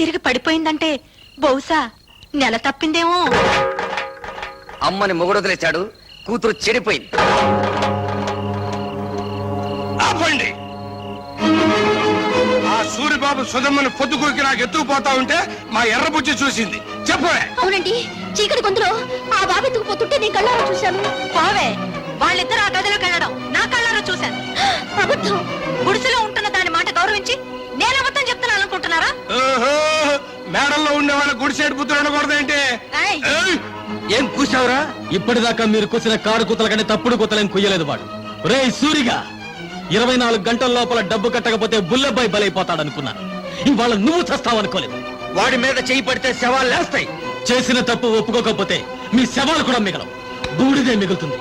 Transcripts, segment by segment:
తిరిగి పడిపోయిందంటే బహుశా నెల తప్పిందేమో. అమ్మని మొగుడొదిలేశాడు, కూతురు చెడిపోయింది. ఆపండి. ఆ సూరిబాబు సుధమ్మని పొద్దుకూకి నాకు ఎత్తుకుపోతా ఉంటే మా ఎర్రబుజ్జి చూసింది. చెప్పవే. అవునండి, చీకటి గొంతులో ఆ బాబు ఎత్తుకుపోతుంటే నేను కళ్ళారా చూశాను. పోవే, వాళ్ళిద్దరు ఆ గదిలోకి వెళ్ళడం నా కళ్ళారా చూశాను. అబద్ధం. గుడిసెలో ఉంటున్న దాని మాట గౌరవించి నేను అబద్ధం చెప్తున్నాను అనుకుంటున్నారా? ఓహో, మేడల్లో ఉండే వాళ్ళ గుడిసేడు పుత్రుడు అనకూడదేంటి? ఏయ్! ఏం కూసావురా? ఇప్పటిదాకా మీరు కూసిన కారు కూతల కంటే తప్పుడు కూతలేం కుయ్యలేదు వాడు. రే సూరిగా, 24 గంటల లోపల డబ్బు కట్టకపోతే బుల్లబ్బాయి బలైపోతాడనుకున్నాను. ఇవాళ నువ్వు చస్తావనుకోలేదు. వాడి మీద చేయి పడితే శవాలు లేస్తాయి. చేసిన తప్పు ఒప్పుకోకపోతే మీ శవాలు కూడా మిగలవు, బూడిదే మిగులుతుంది.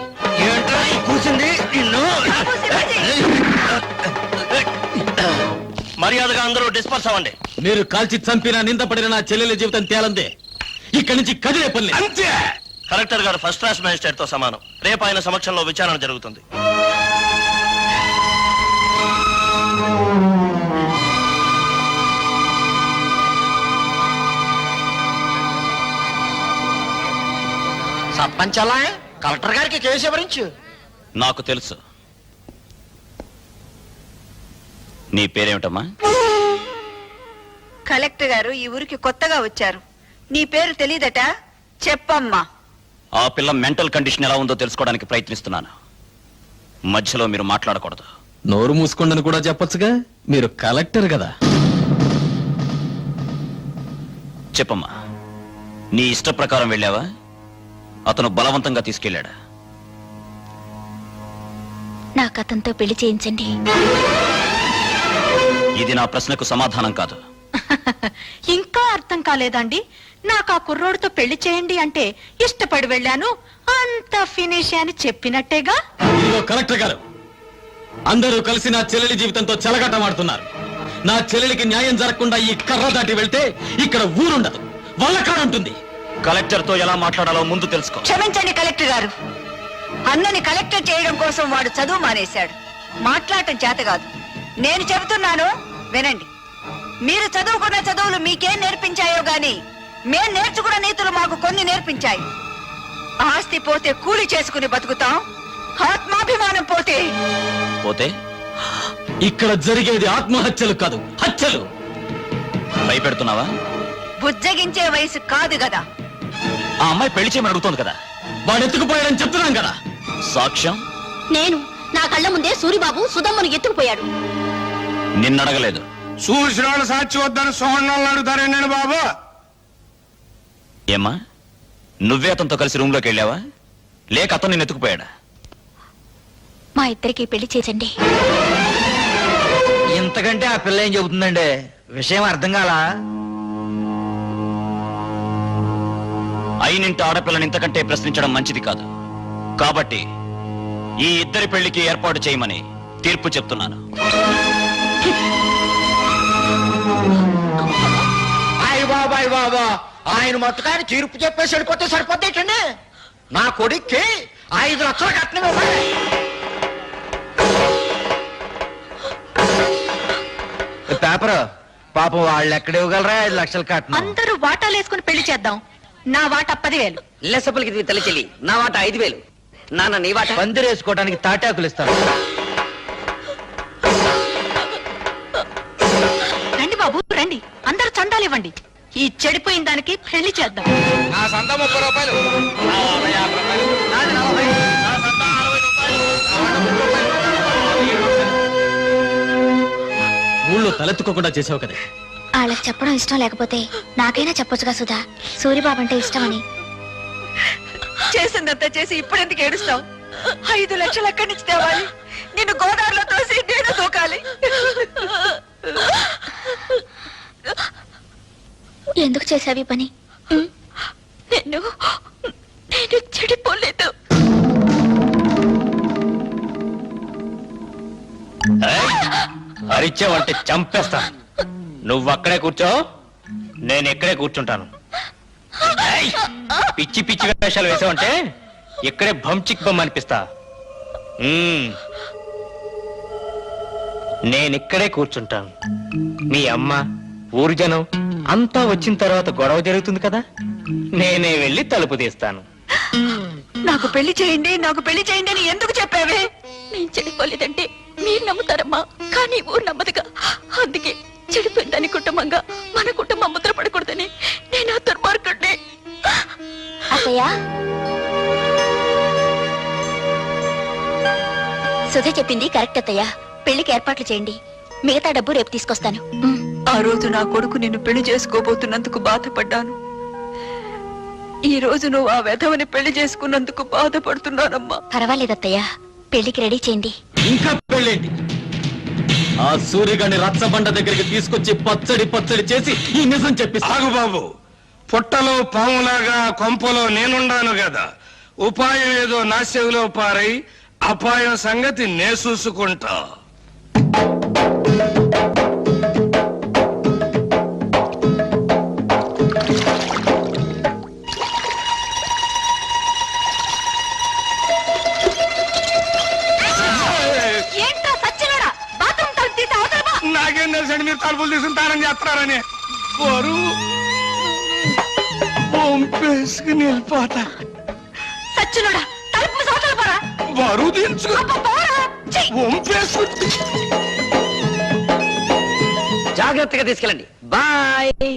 ఏంట్రా ఈ కూసింది? నిన్ను మర్యాదగా అందరూ డిస్పర్స్ అవ్వండి. మీరు కాల్చి చంపినా నిందపడిన నా చెల్లెల జీవితం తేలందే. ఇక్కడి నుంచి కదిలే పని. అంతే. కలెక్టర్ గారు ఫస్ట్ క్లాస్ మేజిస్ట్రేట్ తో సమానం. రేపు ఆయన సమక్షంలో విచారణ జరుగుతుంది. సర్పంచ్ అలా కలెక్టర్ గారికి కేసు ఎవరించు. నాకు తెలుసు. నీ పేరేమిటమ్మా? కలెక్టర్ గారు ఈ ఊరికి కొత్తగా వచ్చారు. నీ పేరు తెలీదట, చెప్పమ్మా. ఆ పిల్ల మెంటల్ కండిషన్ ఎలా ఉందో తెలుసుకోవడానికి ప్రయత్నిస్తున్నాను. మధ్యలో మీరు మాట్లాడకూడదు. నోరు మూసుకోండని కూడా చెప్పొచ్చుగా, మీరు కలెక్టర్ కదా. చెప్పమ్మా, నీ ఇష్ట ప్రకారం వెళ్ళావా? అతను బలవంతంగా తీసుకెళ్ళాడా? నాకు అతనితో పెళ్లి చేయించండి. ఇది నా ప్రశ్నకు సమాధానం కాదు. ఇంకా అర్థం కాలేదండి. నాకు ఆ కుర్రోడితో పెళ్లి చేయండి అంటే ఇష్టపడి వెళ్ళాను, అంత ఫినిష్ అని చెప్పినట్టేగా. ఇదిగో కలెక్టర్ గారు, అందరూ కలిసి నా చెల్లెలి జీవితంతో చెలగాటమాడుతున్నారు. నా చెల్లెలికి న్యాయం జరగకుండా ఈ కర్ర దాటి వెళ్తే ఇక్కడ ఊరుండదు, వల్లకాడుంటుంది. కలెక్టర్ తో ఎలా మాట్లాడాలో ముందు తెలుసుకో. క్షమించండి కలెక్టర్ గారు, అన్నని కలెక్టర్ చేయడం కోసం వాడు చదువు మానేశాడు. మాట్లాడటం చేత కాదు. నేను చెబుతున్నాను వినండి. మీరు చదువుకున్న చదువులు మీకేం నేర్పించాయో గాని మేం నేర్చుకున్న నీతులు మాకు కొన్ని నేర్పించాయి. ఆస్తి పోతే కూలి చేసుకుని బతుకుతాం, ఆత్మాభిమానం పోతే పోతే ఇక్కడ జరిగేది ఆత్మహత్యలు కాదు, హత్యలు. భయపెడుతున్నావా? బుజ్జగించే వయసు కాదు కదా. ఆ అమ్మాయి పెళ్లి చేయమని అడుగుతోంది కదా. వాడు ఎత్తుకుపోయాడని చెప్తున్నాం కదా. సాక్ష్యం? నేను నా కళ్ళ ముందే సూరిబాబు సుధమ్మను ఎత్తుకుపోయాడు. నిన్నడగలేదు. చూసిన వాళ్ళు సాక్షి వద్దని సోహన్నాళ్ళు అడుగుతారే నేను బాబు. ఏమ్మా, నువ్వే అతనితో కలిసి రూమ్ లోకి వెళ్ళావా, లేక అతను నిన్ను ఎత్తుకుపోయాడా? మా ఇద్దరికి పెళ్లి చేయండి. ఇంతకంటే ఆ పిల్ల ఏం చెబుతుందండి? విషయం అర్థం కాలా? అయినింటి ఆడపిల్లని ఇంతకంటే ప్రశ్నించడం మంచిది కాదు. కాబట్టి ఈ ఇద్దరి పెళ్లికి ఏర్పాటు చేయమని తీర్పు చెప్తున్నాను. బాబాయ్ బాబా, ఆయన మొత్తకాన్ని తీర్పు చెప్పేసి వెళ్ళిపోతే సరిపోతేటండి. నా కొడుక్కి 5 లక్షల కట్నం ఇవ్వాలి. పేపర్ పాపం వాళ్ళు ఎక్కడ ఇవ్వగలరా 5 లక్షల కట్నం? అందరూ వాటాలు వేసుకుని పెళ్లి చేద్దాం. నా వాట 10,000. లెసపలికి తల్లి చెల్లి, నా వాట 5,000. నాన్న నీ వాట? పందిరేసుకోవడానికి తాటాకులు ఇస్తాను. రండి బాబు రండి, అందరూ చందాలు ఇవ్వండి. ఈ చెడిపోయిన దానికి పెళ్లి చేద్దాం. నా సంత 30 రూపాయలు. నాది 40. ఊళ్ళో తలెత్తుకోకుండా చేసావు కదా. వాళ్ళకి చెప్పడం ఇష్టం లేకపోతే నాకైనా చెప్పొచ్చుగా సుధా, సూరిబాబు అంటే ఇష్టమని. చేసిందంతా చేసి ఇప్పుడు ఎందుకు ఏడుస్తావు? 5 లక్షలు ఎక్కడి నుంచి తేవాలి? నిన్ను గోదావరిలో తోసి నేను దూకాలి. ఎందుకు చేసావి పని? నేను చెడిపోలేదు. అరిచావంటే చంపేస్తా. నువ్వు అక్కడే కూర్చో, నేను ఇక్కడే కూర్చుంటాను. పిచ్చి పిచ్చి వేషాలు వేసావంటే ఇక్కడే భంచిక్ బొమ్మ అనిపిస్తా. నేను ఇక్కడే కూర్చుంటాను. మీ అమ్మ, ఊరు జనం అంతా వచ్చిన తర్వాత గొడవ జరుగుతుంది కదా, నేనే వెళ్ళి తలుపు తీస్తాను. నాకు పెళ్లి చేయండి, నాకు పెళ్లి చేయండి అని ఎందుకు చెప్పావే? నేను చెడిపోలేదంటే మీరు నమ్ముతారమ్మా, కానీ ఊరు నమ్మదుగా. అందుకే చెడిపోయిందని కుటుంబంగా మన కుటుంబం ముద్ర పడకూడదని నేను ఆ దుర్మార్గుడిని. అత్తయ్య, సుధ చెప్పింది కరెక్ట్ అత్తయ్య. పెళ్లికి ఏర్పాట్లు చేయండి, మిగతా డబ్బు రేపు తీసుకొస్తాను. ఆ రోజు నా కొడుకు నిన్ను పెళ్లి చేసుకోబోతున్నందుకు బాధపడ్డాను. ఈ రోజు నువ్వు ఆ వెధవని పెళ్లి చేసుకున్నందుకు బాధపడుతున్నానమ్మా. పర్వాలేదు అత్తయ్య, పెళ్లికి రెడీ చేయండి. ఇంకా పెళ్ళేంటి? ఆ సూర్యగాని రచ్చబండ దగ్గరికి తీసుకొచ్చి పచ్చడి పచ్చడి చేసి ఈ నిజం చెప్పిస్తా. ఆగు బాబు, పుట్టలో పాములాగా కొంపలో నేనుండాను కదా, ఉపాయం ఏదో నా చెవిలో పారై అపాయం సంగతి నే చూసుకుంటా. ఏంటో సచ్చినోడా, బాత్రూమ్ తలుపు తీసి అవతల పో. నాకేం తెలుసండి మీరు తలుపులు తీసుకుంటారని చేస్తున్నారని. వారు పంపేసుకుని వెళ్ళిపోతా. సచ్చినోడా, తలుపు మూసి అవతల పోరా. బరువు దించు అబ్బా, పోరా. ఛీ! వంపేసుకుంటే జాగ్రత్తగా తీసుకెళ్ళండి. బాయ్.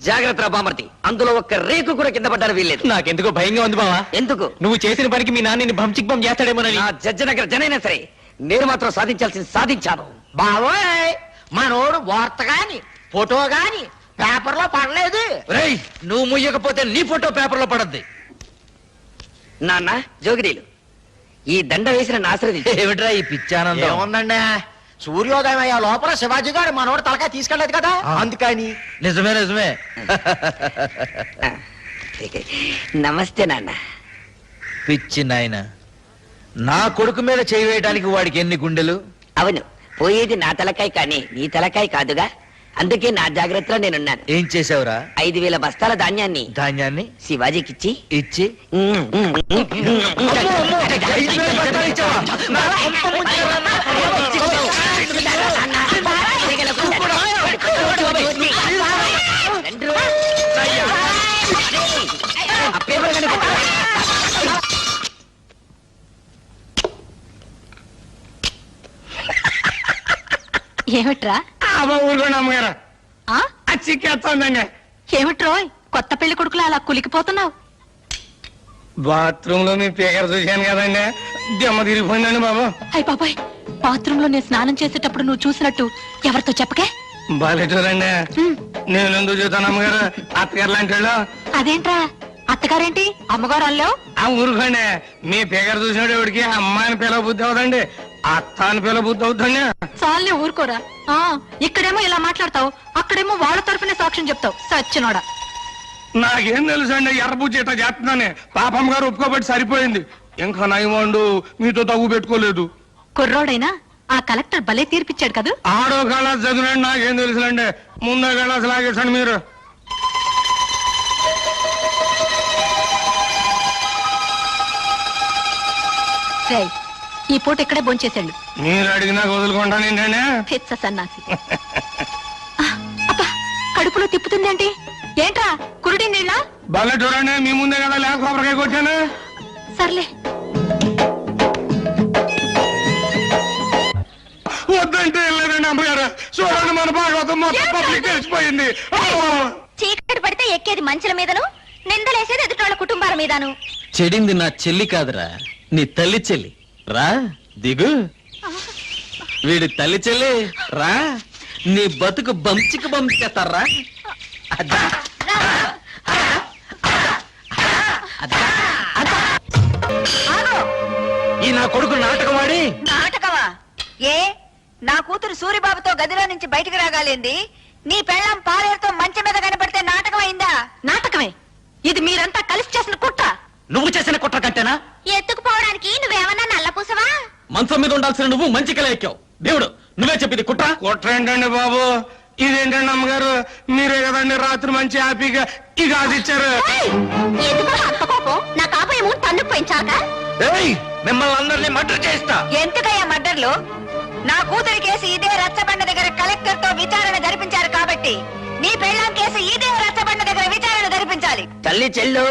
జాగ్రత్త బామర్తి, అందులో ఒక్క రేకు కూడా కింద పడ్డారు వీల్లేదు. నాకెందుకో భయంగా ఉంది బావా. ఎందుకు? నువ్వు చేసిన పనికి మీ నాన్నని భంచిక్ బం చేస్తాడేమోనని. నా జడ్జినగర్ జనైనా సరే నేను మాత్రం సాధించాల్సింది సాధించాను. బావోయ్, మనోడు వార్త గాని ఫోటో గాని పేపర్ లో పడలేదు. రేయ్, నువ్వు ముయ్యకపోతే నీ ఫోటో పేపర్ లో పడద్ది. నాన్న జోగిరీలు, ఈ దండ వేసిన ఆశ్రది ఏమిట్రా ఈ పిచ్చానందం? ఏముందండి, సూర్యోదయం అయ్యే లోపల శివాజీ గారు మనోడు తలకాయ తీసుకెళ్లేదు కదా, అందుకని. నిజమే నిజమే. నమస్తే నాన్న. పిచ్చి నాయన, నా కొడుకు మీద చేయి వేయడానికి వాడికి ఎన్ని గుండెలు? అవును, పోయేది నా తలకాయ కానీ నీ తలకాయ కాదుగా, అందుకే నా జాగ్రత్తలో నేనున్నాను. ఏం చేసావురా? 5,000 బస్తాల ధాన్యాన్ని ధాన్యాన్ని శివాజీకిచ్చి ఇచ్చి ఏమిట్రా? ఊరుకోండి అమ్మగారు, ఆ? అది చిక్కేస్తుందండి. ఏమిట్రోయ్, కొత్త పెళ్లి కొడుకులా అలా కులికిపోతున్నావు? బాత్రూమ్ లో మీ పేకర్ చూశాను కదండి, దెమ్మ తిరిగిపోయిందండి బాబు. అయ్ బాబాయ్, బాత్రూమ్ లో నేను స్నానం చేసేటప్పుడు నువ్వు చూసినట్టు ఎవరితో చెప్పకే. బాలేటూరండి, నేను ఎందుకు చూస్తాను అమ్మగారు, అత్తగారు లాంటి వాళ్ళు. అదేంట్రా, అత్తగారేంటి అమ్మగారు అల్లావు? ఆ ఊరుకోండి, మీ పేకర్ చూసినట్టు ఎవరికి అమ్మాయిని పిల్ల బుద్ధి అవుదండి, అత్త అని పిల్ల బుద్ధి అవుతుంది. చాలే ఊరుకోరా. ఆ, ఇక్కడేమో ఇలా మాట్లాడతావు, అక్కడేమో వాళ్ళ తరపునే సాక్ష్యం చెప్తావు. సచ్చినోడా. నాకేం తెలుసండి, ఎర్రబుజ్జి ఇట్లా చేస్తున్నానే, పాపం గారు ఒప్పుకోబట్టి సరిపోయింది. ఇంకా నయమండు మీతో తగ్గు పెట్టుకోలేదు. కుర్రోడైనా ఆ కలెక్టర్ భలే తీర్పిచ్చాడు కదా. ఆడో కళాసు చదివినండి, నాకేం తెలుసులండి, ముందో కళాసు లాగేసండి మీరు. రేయ్, ఈ పూట ఇక్కడే భోంచేసాడు. మీరు అడిగినా వదులుకుంటానండి. పిచ్చ సన్నాసి. ఆ, అబ్బా, కడుపులో తిప్పుతుందేంటి? ఏంట్రా కురుడి నీళ్ళ? భలే చూడండి, మీ ముందే కదా లేక కొబ్బరికాయ కొట్టాను. సర్లే. వద్దంటే వెళ్ళలేదండి అమ్మగారు, చూడండి మన భాగవతం మొత్తం పబ్లిక్ తెలిసిపోయింది. చీకటి పడితే ఎక్కేది మంచుల మీదను, నిందలేసేది ఎదుటోళ్ళ కుటుంబాల మీదను. చెడింది నా చెల్లి కాదురా, నీ తల్లి చెల్లి. రా దిగు. వీడి తల్లి చెల్లి రా, నీ బతుకు బంచికి బంచేస్తారా. ఈ నా కొడుకు నాటకమాడి. నాటకమా? ఏ, నా కూతురు సూరిబాబుతో గదిలో నుంచి బయటికి రాగాలేంది, నీ పెళ్ళం పాలేరుతో మంచం మీద కనపడితే నాటకం అయిందా? నాటకమే. ఇది మీరంతా కలిసి చేసిన కుట్ర. నువ్వు చేసిన కుట్ర కంటేనా? ఎత్తుకుపోవడానికి నువ్వేమన్నా నల్లపూసవా? మంచం మీద ఉండాల్సిన నువ్వు మంచి కల ఎక్కావు. దేవుడు నువ్వే చెప్పింది కుట్ర. కుట్ర ఏంటండి బాబు, ఇదేంటండి అమ్మగారు, మీరే కదండి రాత్రి మంచి హ్యాపీగా ఇక అది ఇచ్చారు. ఎందుకు అంత కోపం? నా కాపేమో తన్ను పెంచాక మిమ్మల్ని అందరినీ మర్డర్ చేస్తా. ఎందుకయ్యా మర్డర్లు? నా కూతురి కేసు ఇదే రచ్చబండ దగ్గర కలెక్టర్ తో విచారణ జరిపించారు కాబట్టి నీ పెళ్ళాం కేసు ఇదే రచ్చబండ దగ్గర విచారణ జరిపించాలి. తల్లి చెల్లు,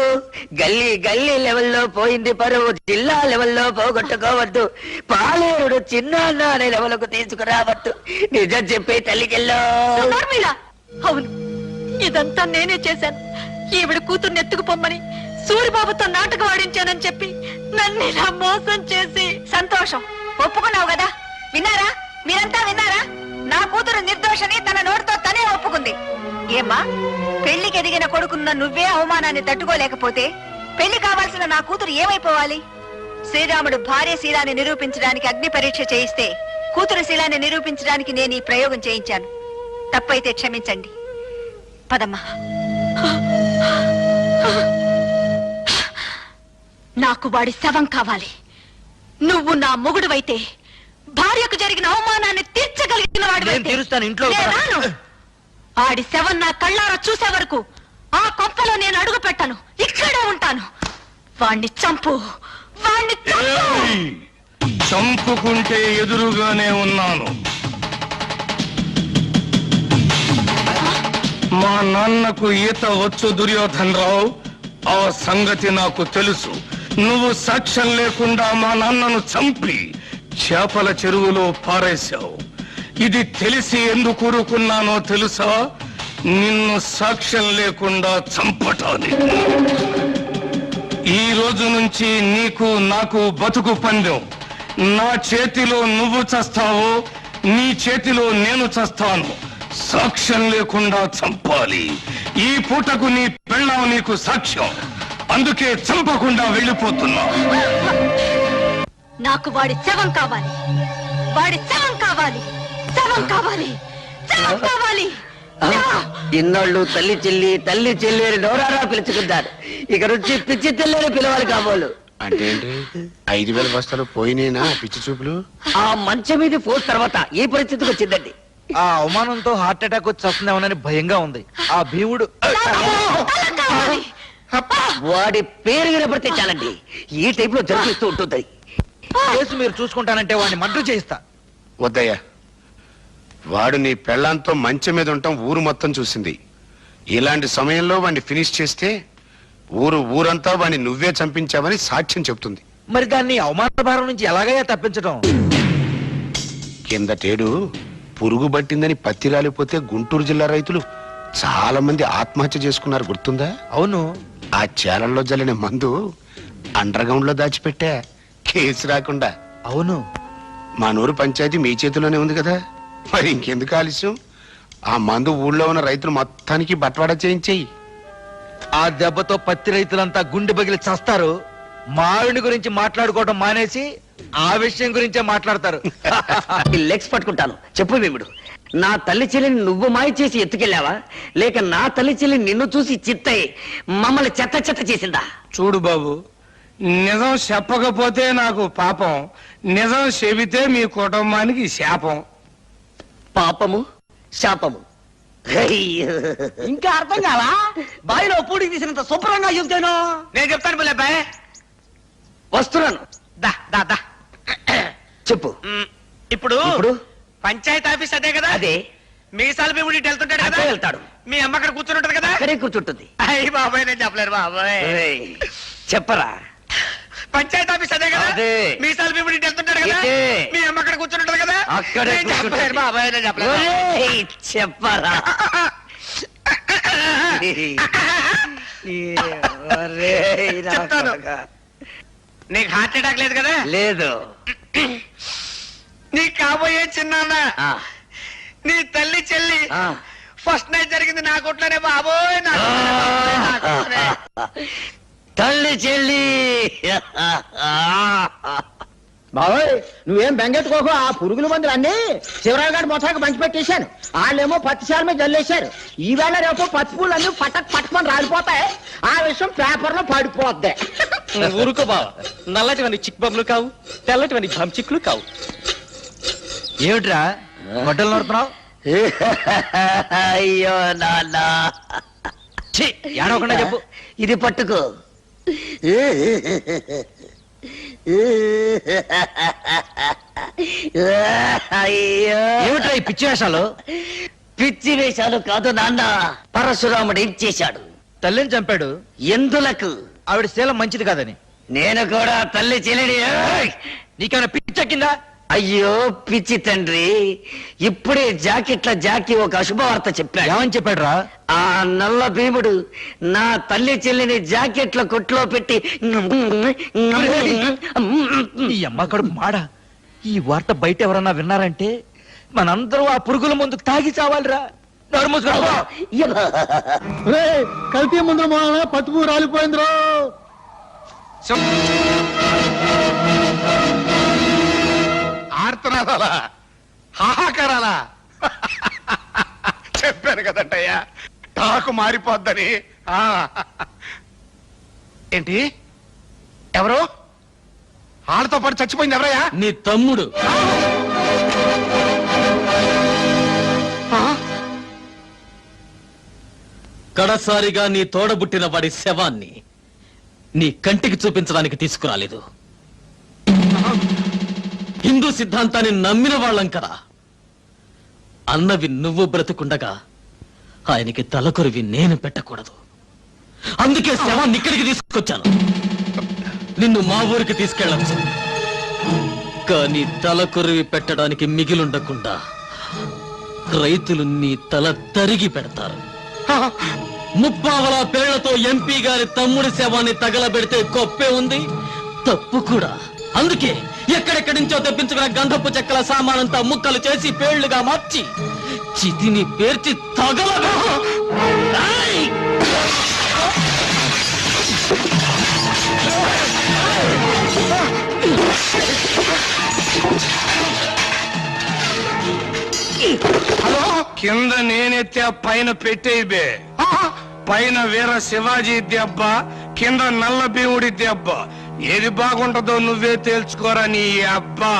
గల్లీ గల్లీ లెవెల్లో పోయింది పరువు, జిల్లా లెవెల్లో పోగొట్టుకోవద్దు, పాలేరుడు చిన్న అనే లెవెల్కు తీసుకురావద్దు. నిజం చెప్పే తల్లి చెల్లు. నోర్మిళ, అవును, ఇదంతా నేనే చేశాను. ఈవిడ కూతుర్ని ఎత్తుకుపోమ్మని సూరిబాబుతో నాటకం ఆడించానని చెప్పి నన్ను ఇలా మోసం చేసి. సంతోషం, ఒప్పుకున్నావు కదా. విన్నారా, మీరంతా విన్నారా? నా కూతురు నిర్దోషని తన నోటితో తనే ఒప్పుకుంది. ఏమ్మా, పెళ్లికి ఎదిగిన కొడుకున్న నువ్వే అవమానాన్ని తట్టుకోలేకపోతే పెళ్లి కావాల్సిన నా కూతురు ఏమైపోవాలి? శ్రీరాముడు భార్య శీలాన్ని నిరూపించడానికి అగ్ని పరీక్ష చేయిస్తే కూతురు శీలాన్ని నిరూపించడానికి నేను ఈ ప్రయోగం చేయించాను. తప్పైతే క్షమించండి. పదమ్మా. నాకు వాడి శవం కావాలి. నువ్వు నా మొగుడువైతే భార్యకు జరిగిన అవమానాన్ని తీర్చగలిగిన తీరుస్తాను. ఇంట్లో వాడు ఆడి శవం నా కళ్ళారా చూసే వరకు ఆ కొంపలో నేను అడుగు పెట్టను. ఇక్కడే ఉంటాను. వాణ్ణి చంపు, వాణ్ణి చంపు. ఏయ్! చంపుకుంటే ఎదురుగానే ఉన్నాను. మా నాన్నకు ఈత వచ్చు దుర్యోధన్ రావు, ఆ సంగతి నాకు తెలుసు. నువ్వు సాక్ష్యం లేకుండా మా నాన్నను చంపి చేపల చెరువులో పారేశావు. ఇది తెలిసి ఎందుకు ఊరుకున్నానో తెలుసా? నిన్ను సాక్ష్యం లేకుండా చంపటానికి. ఈ రోజు నుంచి నీకు నాకు బతుకు పందెం. నా చేతిలో నువ్వు చస్తావో, నీ చేతిలో నేను చస్తాను. సాక్ష్యం లేకుండా చంపాలి. ఈ పూటకు నీ పెళ్ళాం నీకు సాక్ష్యం. అందుకే చంపకుండా వెళ్ళిపోతున్నా. నాకు వాడి శవం కావాలి. వాడి శవం కావాలి. శవం కావాలి. శవం కావాలి. ఇన్నాళ్ళు తల్లి చెల్లి అని నోరారా పిలుచుకుంటారు. ఇక నుంచి పిచ్చి తెల్లని పిలవాలి కాబోలు. అంటే ఏంటి? 5,000 బస్తాలు పోయినేనా పిచ్చి చూపులు? ఆ మంచం మీద ఫోర్స్ తర్వాత ఈ పరిస్థితికి వచ్చిందండి. ఆ అవమానంతో హార్ట్ అటాక్ వచ్చి వస్తుందేమోనని భయంగా ఉంది. ఆ భీముడు కావాలి. వాడి పేరు వినపడితే చాలండి, ఈ టైప్ లో జరిపిస్తూ ఉంటుంది. కేసు మీరు చూసుకుంటానంటే వాడిని మర్డర్ చేయిస్తా. వద్దయ్యా, వాడు నీ పెళ్ళాంతో మంచం మీద ఉండటం ఊరు మొత్తం చూసింది. ఇలాంటి సమయంలో వాడిని ఫినిష్ చేస్తే ఊరంతా వాడిని నువ్వే చంపించావని సాక్ష్యం చెప్తుంది. మరి దాన్ని అవమాన భారం నుంచి ఎలాగయ్యా తప్పించడం? కిందటేడు పురుగు పట్టిందని పత్తి రాలిపోతే గుంటూరు జిల్లా రైతులు చాలా మంది ఆత్మహత్య చేసుకున్నారు, గుర్తుందా? అవును. ఆ చేలల్లో జల్లిన మందు అండర్ గ్రౌండ్ లో దాచిపెట్టా, కేసు రాకుండా. అవును. మా నూరు పంచాయతీ మీ చేతిలోనే ఉంది కదా, మరి ఇంకెందుకు ఆలస్యం? ఆ మందు ఊళ్ళో ఉన్న రైతులు మొత్తానికి బట్వాడా చేయించేయి. ఆ దెబ్బతో పత్తి రైతులంతా గుండె బగిలి చస్తారు. మావిడి గురించి మాట్లాడుకోవడం మానేసి ఆ విషయం గురించే మాట్లాడతారు. లెగ్స్ పట్టుకుంటాను. చెప్పు భీముడు, నా తల్లి చెల్లిని నువ్వు మాయ చేసి ఎత్తుకెళ్ళావా, లేక నా తల్లి చెల్లి నిన్ను చూసి చిత్తయి మమ్మల్ని చెత్త చెత్త చేసిందా? చూడు బాబు, నిజం చెప్పకపోతే నాకు పాపం, నిజం చెబితే మీ కుటుంబానికి శాపం. పాపము శాపము. ఇంకా అర్థం కాలా? బావిలో పూడికి తీసినంత శుభ్రంగా చెబుతాను. నేను చెప్తాను పిల్లబాయ్. వస్తున్నాను. దా దా దా చెప్పు. ఇప్పుడు ఇప్పుడు పంచాయతీ ఆఫీస్ అదే కదా? అదే. మీసాల భీముడి వెళ్తుంటాడు కదా? అదే వెళ్తాడు. మీ అమ్మ అక్కడ కూర్చుని ఉంటది కదా? అక్కడే కూర్చుంటుంది. అయ్యి బాబాయ్, నేను చెప్పలేరు బాబాయ్. ఏయ్, చెప్పరా. పంచాయతీ ఆఫీస్ అదే కదా? అదే. మీసాల భీముడి వెళ్తుంటాడు కదా? ఇదే. మీ అమ్మ అక్కడ కూర్చుని ఉంటది కదా? అక్కడే నేను చెప్పలేరు కూర్చుంటుంది. బాబాయ్, నేను చెప్పలేరు. ఒరేయ్, చెప్పరా. ఒరేయ్, నా చెప్తాను. కొడుకా. నీకు హార్ట్ అటాక్ లేదు కదా? లేదు. నీ కాబోయే చిన్నాన్న, ఆ, నీ తల్లి చెల్లి ఆ. ఫస్ట్ నైట్ జరిగింది నా కొట్లోనే బాబోయ్. నా కొట్లోనే. తల్లి చెల్లి. బాబోయ్, నువ్వేం బెంగెట్టుకోకు. ఆ పురుగుల మందులు అన్ని శివరావు గారి మొత్తానికి పంచి పెట్టేశాను. వాళ్ళేమో పత్తిశాల మీద జల్లేశారు. ఈవేళ రేపు పత్తి పూలు అన్ని పట్టుకొని రాలిపోతాయి. ఆ విషయం పేపర్ లో పడిపోద్ది. ఊరుకో బావ, నల్లటివని చిక్ బొమ్మలు కావు, తెల్లటివని భంచిక్లు కావు. ఏమిట్రా గొడ్డలు నడుతున్నావు? అయ్యో నాన్న, ఏడవకుండా చెప్పు. ఇది పట్టుకో. అయ్యో, ఏమిట్రా ఈ పిచ్చి వేషాలు? పిచ్చి వేషాలు కాదు నాన్న. పరశురాముడు ఏం చేశాడు? తల్లిని చంపాడు. ఎందులకు? ఆవిడ శీలం మంచిది కాదని. నేను కూడా తల్లి చెల్లిని. నీకేమైనా పిచ్చెక్కిందా? అయ్యో పిచ్చి తండ్రి, ఇప్పుడే జాకెట్ల జాకి ఒక అశుభవార్త చెప్పాడు. ఏమని చెప్పాడు రా? ఆ నల్ల భీముడు నా తల్లి చెల్లిని జాకెట్ల కొట్లో పెట్టి ఈ అమ్మ కడుపు మాడ. ఈ వార్త బయట ఎవరన్నా విన్నారంటే మనందరూ ఆ పురుగుల ముందు తాగి చావాలిరా. నోరు మూసుకో. కల్తీ ముందు పత్తిపూ రాలిపోయిందిరో. ఆర్తనాదాలా, హాహాకారాలా? చెప్పాను కదంటయ్యా, టాకు మారిపోద్దని. ఆ. ఏంటి? ఎవరు? ఆడతో పాటు చచ్చిపోయింది ఎవరయ్యా? నీ తమ్ముడు. కడసారిగా నీ తోడబుట్టిన వాడి శవాన్ని నీ కంటికి చూపించడానికి తీసుకురాలేదు. హిందూ సిద్ధాంతాన్ని నమ్మిన వాళ్ళం కదా. అన్నవి నువ్వు బ్రతుకుండగా ఆయనకి తలకొరివి నేను పెట్టకూడదు. అందుకే శవాన్ని ఇక్కడికి తీసుకొచ్చాను. నిన్ను మా ఊరికి తీసుకెళ్ళచ్చు, కానీ తలకొరివి పెట్టడానికి మిగిలుండకుండా రైతులు నీ తల తరిగి పెడతారు. ముప్పావల పేర్లతో ఎంపీ గారి తమ్ముడి శవాన్ని తగలబెడితే గొప్పే ఉంది, తప్పు కూడా. అందుకే ఎక్కడెక్కడి నుంచో తెప్పించుకున్న గంధపు చెక్కల సామానంతా ముక్కలు చేసి పేళ్లుగా మార్చి చితిని పేర్చి తగలబె. హలో, కింద నేనెత్తే పైన పెట్టేబే. పైన వీర శివాజీ దెబ్బ, కింద నల్ల భీముడి దెబ్బ. ఏది బాగుంటుందో నువ్వే తేల్చుకోరా నీ అబ్బా.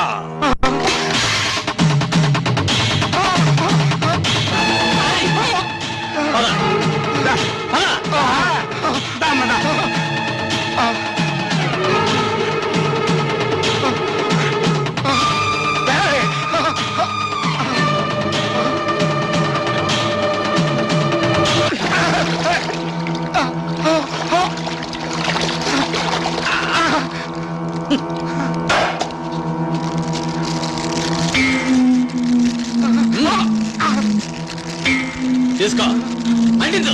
తీసుకో, అంటించు.